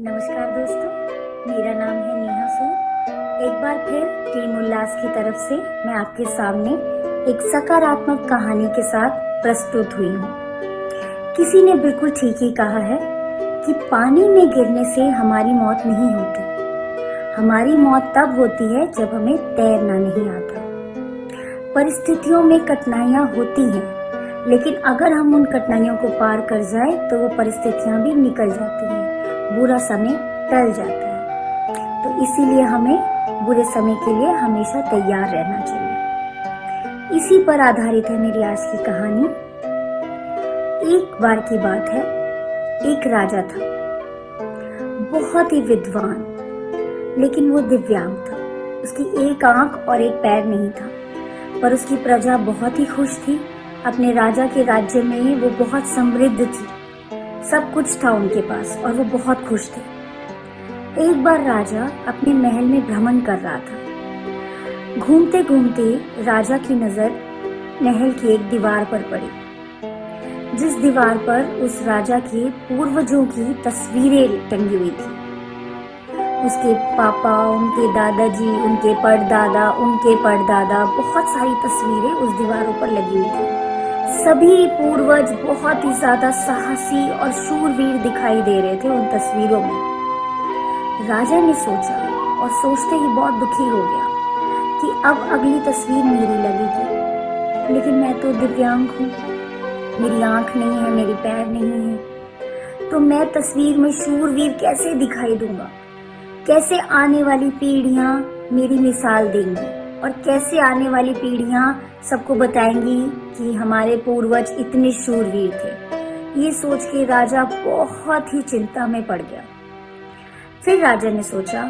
नमस्कार दोस्तों, मेरा नाम है नेहा सूद। एक बार फिर टीम उल्लास की तरफ से मैं आपके सामने एक सकारात्मक कहानी के साथ प्रस्तुत हुई हूँ। किसी ने बिल्कुल ठीक ही कहा है कि पानी में गिरने से हमारी मौत नहीं होती। हमारी मौत तब होती है जब हमें तैरना नहीं आता। परिस्थितियों में कठिनाइयाँ होती हैं, लेकिन अगर हम उन कठिनाइयों को पार कर जाए तो वो परिस्थितियाँ भी निकल जाती हैं, बुरा समय टल जाता है। तो इसीलिए हमें बुरे समय के लिए हमेशा तैयार रहना चाहिए। इसी पर आधारित है मेरी आज की कहानी। एक बार की बात है, एक राजा था, बहुत ही विद्वान, लेकिन वो दिव्यांग था। उसकी एक आंख और एक पैर नहीं था, पर उसकी प्रजा बहुत ही खुश थी। अपने राजा के राज्य में वो बहुत समृद्ध थी, सब कुछ था उनके पास और वो बहुत खुश थे। एक बार राजा अपने महल में भ्रमण कर रहा था। घूमते घूमते राजा की नजर महल की एक दीवार पर पड़ी, जिस दीवार पर उस राजा के पूर्वजों की तस्वीरें टंगी हुई थी। उसके पापा, उनके दादाजी, उनके परदादा, उनके परदादा, बहुत सारी तस्वीरें उस दीवारों पर लगी हुई थी। सभी पूर्वज बहुत ही ज्यादा साहसी और शूरवीर दिखाई दे रहे थे उन तस्वीरों में। राजा ने सोचा और सोचते ही बहुत दुखी हो गया कि अब अगली तस्वीर मेरी लगेगी, लेकिन मैं तो दिव्यांग हूँ, मेरी आंख नहीं है, मेरी पैर नहीं है, तो मैं तस्वीर में शूरवीर कैसे दिखाई दूंगा? कैसे आने वाली पीढ़ियां मेरी मिसाल देंगी और कैसे आने वाली पीढ़ियां सबको बताएंगी कि हमारे पूर्वज इतने शूरवीर थे? ये सोच के राजा बहुत ही चिंता में पड़ गया। फिर राजा ने सोचा,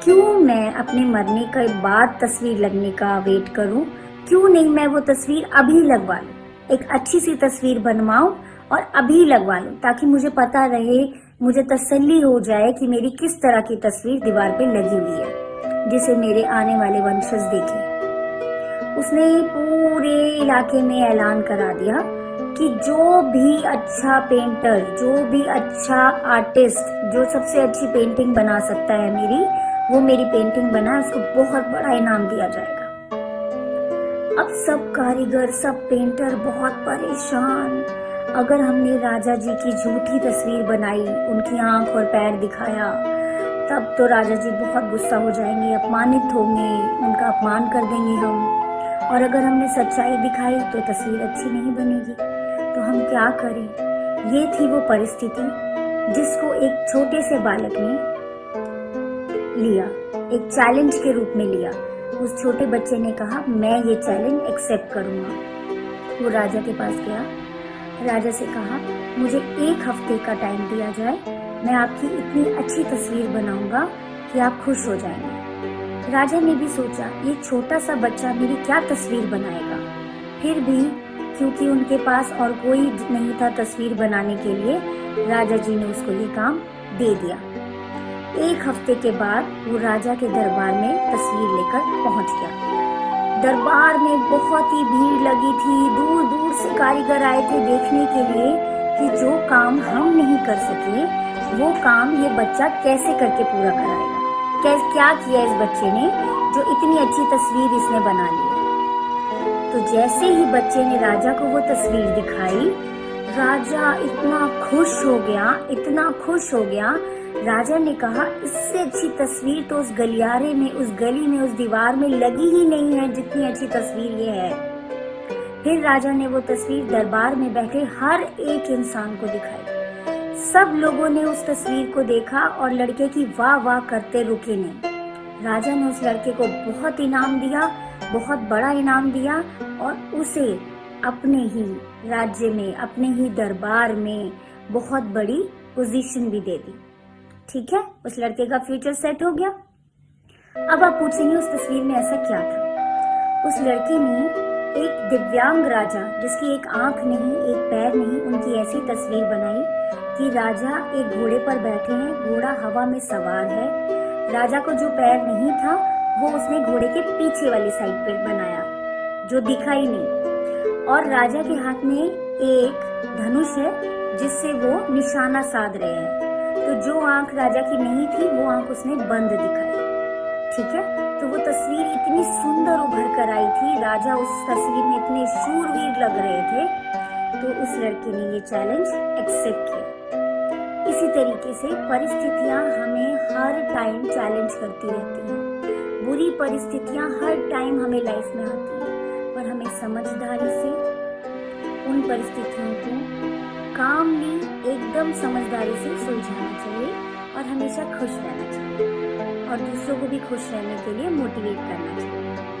क्यों मैं अपने मरने के बाद तस्वीर लगने का वेट करूं? क्यों नहीं मैं वो तस्वीर अभी लगवा लूं, एक अच्छी सी तस्वीर बनवाऊं और अभी लगवा लूं, ताकि मुझे पता रहे, मुझे तसल्ली हो जाए कि मेरी किस तरह की तस्वीर दीवार पे लगी हुई है, जिसे मेरे आने वाले वंशज देखें। उसने पूरे इलाके में ऐलान करा दिया कि जो भी अच्छा पेंटर, जो भी अच्छा आर्टिस्ट, जो सबसे अच्छी पेंटिंग बना सकता है मेरी, वो मेरी पेंटिंग बना, उसको बहुत बड़ा इनाम दिया जाएगा। अब सब कारीगर, सब पेंटर बहुत परेशान। अगर हमने राजा जी की झूठी तस्वीर बनाई, उनकी आंख और पैर दिखाया, तब तो राजा जी बहुत गुस्सा हो जाएंगे, अपमानित होंगे, उनका अपमान कर देंगे हम। और अगर हमने सच्चाई दिखाई तो तस्वीर अच्छी नहीं बनेगी, तो हम क्या करें? ये थी वो परिस्थिति जिसको एक छोटे से बालक ने लिया, एक चैलेंज के रूप में लिया। उस छोटे बच्चे ने कहा, मैं ये चैलेंज एक्सेप्ट करूंगा। वो राजा के पास गया, राजा से कहा, मुझे 1 हफ्ते का टाइम दिया जाए, मैं आपकी इतनी अच्छी तस्वीर बनाऊंगा कि आप खुश हो जाएंगे। राजा ने भी सोचा, ये छोटा सा बच्चा मेरी क्या तस्वीर बनाएगा? फिर भी क्योंकि उनके पास और कोई नहीं था तस्वीर बनाने के लिए, राजा जी ने उसको ये काम दे दिया। 1 हफ्ते के बाद वो राजा के दरबार में तस्वीर लेकर पहुंच गया। दरबार में बहुत ही भीड़ लगी थी, दूर दूर से कारीगर आए थे देखने के लिए कि जो काम हम नहीं कर सके, वो काम ये बच्चा कैसे करके पूरा कराएगा। क्या किया इस बच्चे ने जो इतनी अच्छी तस्वीर इसने बना ली है? तो जैसे ही बच्चे ने राजा को वो तस्वीर दिखाई, राजा इतना खुश हो गया, इतना खुश हो गया। राजा ने कहा, इससे अच्छी तस्वीर तो उस गलियारे में, उस गली में, उस दीवार में लगी ही नहीं है जितनी अच्छी तस्वीर ये है। फिर राजा ने वो तस्वीर दरबार में बैठे हर एक इंसान को दिखाई। सब लोगों ने उस तस्वीर को देखा और लड़के की वाह वाह करते रुके नहीं। राजा ने उस लड़के को बहुत इनाम दिया, बहुत बड़ा इनाम दिया, और उसे अपने ही राज्य में, अपने ही दरबार में बहुत बड़ी पोजीशन भी दे दी। ठीक है, उस लड़के का फ्यूचर सेट हो गया। अब आप पूछेंगे, उस तस्वीर में ऐसा क्या था? उस लड़के ने एक दिव्यांग राजा, जिसकी एक आंख नहीं, एक पैर नहीं, उनकी ऐसी तस्वीर बनाई कि राजा एक घोड़े पर बैठे हैं, घोड़ा हवा में सवार है। राजा को जो पैर नहीं था, वो उसने घोड़े के पीछे वाली साइड पे बनाया, जो दिखा ही नहीं। और राजा के हाथ में एक धनुष है, जिससे वो निशाना साध रहे हैं। तो तो जो आंख राजा की नहीं थी वो आंख उसने बंद दिखाई। ठीक है, तो वो तस्वीर इतनी सुंदर उभर कर आई थी, राजा उस तस्वीर में इतने शूरवीर लग रहे थे, तो उस लड़के ने ये चैलेंज एक्सेप्ट किया। इसी तरीके से परिस्थितियां हमें हर टाइम चैलेंज करती रहती हैं। बुरी परिस्थितियां हर टाइम हमें लाइफ में आती हैं, पर हमें समझदारी से उन परिस्थितियों को कामली, एकदम समझदारी से सुलझाना चाहिए और हमेशा खुश रहना चाहिए और दूसरों को भी खुश रहने के लिए मोटिवेट करना चाहिए।